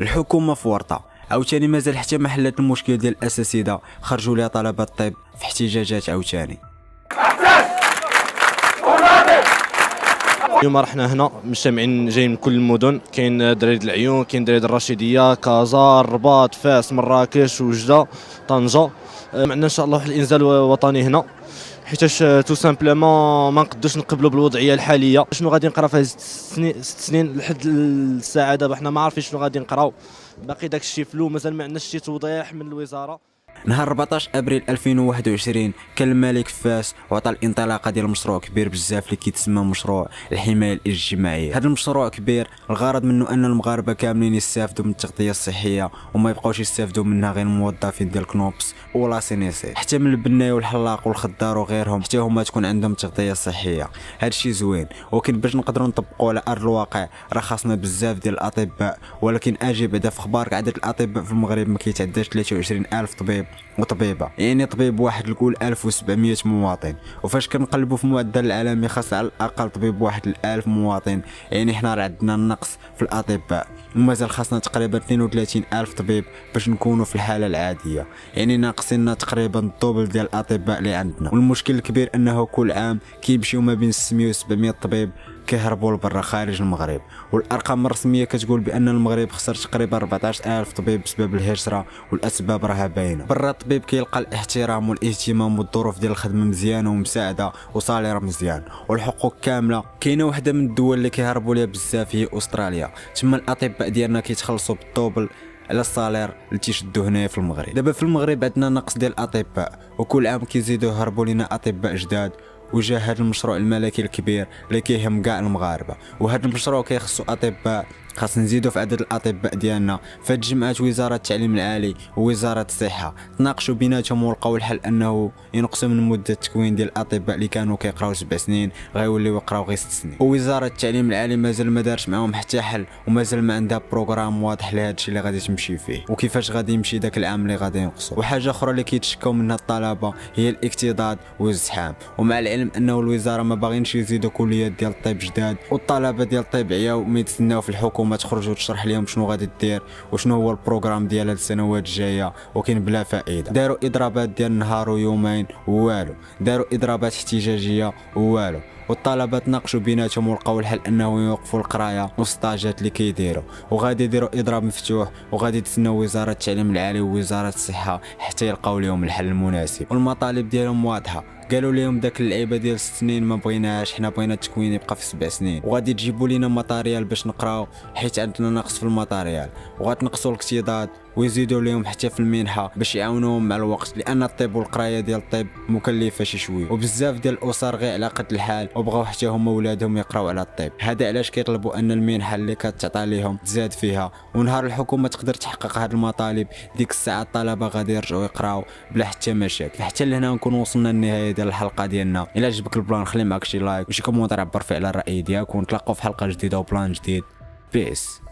الحكومه في ورطه عاوتاني، مازال حتى ما حلت المشكل ديال الاساتذه، خرجوا لها طلبه الطب في احتجاجات عاوتاني. اليوم رحنا هنا مجتمعين جايين من كل المدن، كاين دراري العيون، كاين دراري الرشيديه، كازا، الرباط، فاس، مراكش، وجده، طنجه. معنا ان شاء الله واحد الانزال وطني هنا، حيتاش تو سامبلومون ما نقدوش نقبلوا بالوضعيه الحاليه. شنو غادي نقرا في هاد 6 سنين لحد الساعه دابا حنا ما عارفين شنو غادي نقراو، باقي داك الشيء فلو، مازال ما عندناش شي توضيح من الوزاره. نهار 14 ابريل 2021 كان الملك فاس وعطى الانطلاقه ديال مشروع كبير بزاف اللي كيتسمى مشروع الحمايه الاجتماعيه. هذا المشروع كبير، الغرض منه ان المغاربه كاملين يستافدوا من التغطيه الصحيه وما يبقاوش يستافدوا منها غير الموظفين ديال كنوبس ولا سينيسي، حتى من البناي والحلاق والخضار وغيرهم حتى هما تكون عندهم تغطيه صحيه. هذا الشيء زوين، ولكن باش نقدروا نطبقوا على ارض الواقع راه خاصنا بزاف ديال الاطباء. ولكن اجي بعدا في اخبارك عدد الاطباء في المغرب ما كيتعداش 23,000 طبيب وطبيبه، يعني طبيب واحد لكل 1700 مواطن. وفاش كنقلبوا في المعدل العالمي خاص على الاقل طبيب واحد ل1000 مواطن، يعني حنا راه عندنا النقص في الاطباء، ومازال خاصنا تقريبا 32,000 طبيب باش نكونوا في الحاله العاديه، يعني ناقصنا تقريبا الدوبل ديال الاطباء اللي عندنا. والمشكل الكبير انه كل عام كيمشيو ما بين 600 و 700 طبيب كيهربوا لبرا خارج المغرب، والارقام الرسميه كتقول بان المغرب خسر تقريبا 14,000 طبيب بسبب الهجره، والاسباب راها باينه. برا الطبيب كيلقى الاحترام والاهتمام والظروف ديال الخدمه مزيانه ومساعده وصالير مزيان والحقوق كامله. كاينه وحده من الدول اللي كيهربوا ليها بزاف هي استراليا، تما الاطباء ديالنا كيتخلصوا بالدوبل على الصالير اللي تيشدوا هنايا في المغرب. دابا في المغرب عندنا نقص ديال الاطباء، وكل عام كيزيدوا يهربوا لنا اطباء جداد، وجا هذا المشروع الملكي الكبير اللي كيهم كاع المغاربه. وهذا المشروع كيخصو اطباء، خاص نزيدوا في عدد الاطباء ديالنا. فتجمعات وزاره التعليم العالي ووزاره الصحه تناقشوا بيناتهم ولقاو الحل انه ينقصوا من مده التكوين ديال الاطباء اللي كانوا كيقراو 7 سنين غيوليو يقراو غير 6 سنين. ووزاره التعليم العالي مازال ما دارش معاهم حتى حل، ومازال ما عندها بروغرام واضح لهذا الشيء اللي غادي تمشي فيه وكيفاش غادي يمشي داك العام اللي غادي ينقصوا. وحاجه اخرى اللي كيتشكاو منها الطلبه هي الاكتضاد والازدحام، ومع العلم انه الوزاره ما باغينش يزيدوا كليات ديال الطب جداد، والطلبه ديال الطب عياو ما يتسناو في الحكومه تخرج وتشرح لهم شنو غادي دير وشنو هو البروغرام ديال هاد السنوات الجايه، وكاين بلا فائده. داروا اضرابات ديال نهار ويومين والو، داروا اضرابات احتجاجيه والو، والطلبه تناقشوا بيناتهم ولقاو الحل انه يوقفوا القرايه والستاجات اللي كيديروا، وغادي يديروا اضراب مفتوح، وغادي تسناو وزاره التعليم العالي ووزاره الصحه حتى يلقاو لهم الحل المناسب. والمطالب ديالهم واضحه، قالوا لهم داك اللعيبه ديال 6 سنين ما بغيناهاش، حنا بغينا التكوين يبقى في 7 سنين، وغادي تجيبوا لنا ماتاريال باش نقراو حيت عندنا نقص في الماتاريال، وغتنقصوا الاكتضاد ويزيدوا لهم حتى في المنحه باش يعاونوهم مع الوقت، لان الطب والقرايه ديال الطب مكلفه شي شويه، وبزاف ديال الاسر غير على قد الحال وبغاو حتى هما ولادهم يقراو على الطب. هذا علاش كيطلبوا ان المنحه اللي كتعطى لهم تزاد فيها، ونهار الحكومه تقدر تحقق هذه المطالب ديك الساعه الطلبه غادي يرجعوا يقراو بلا حتى مشاكل. فحتى لهنا نكون وصلنا للنهايه ديال الحلقه ديالنا. الا عجبك البلان خلي معك شي لايك وشي كومونتير عبر فيه على الراي ديالك، ونتلاقاو في حلقه جديده وبلان جديد. بيس.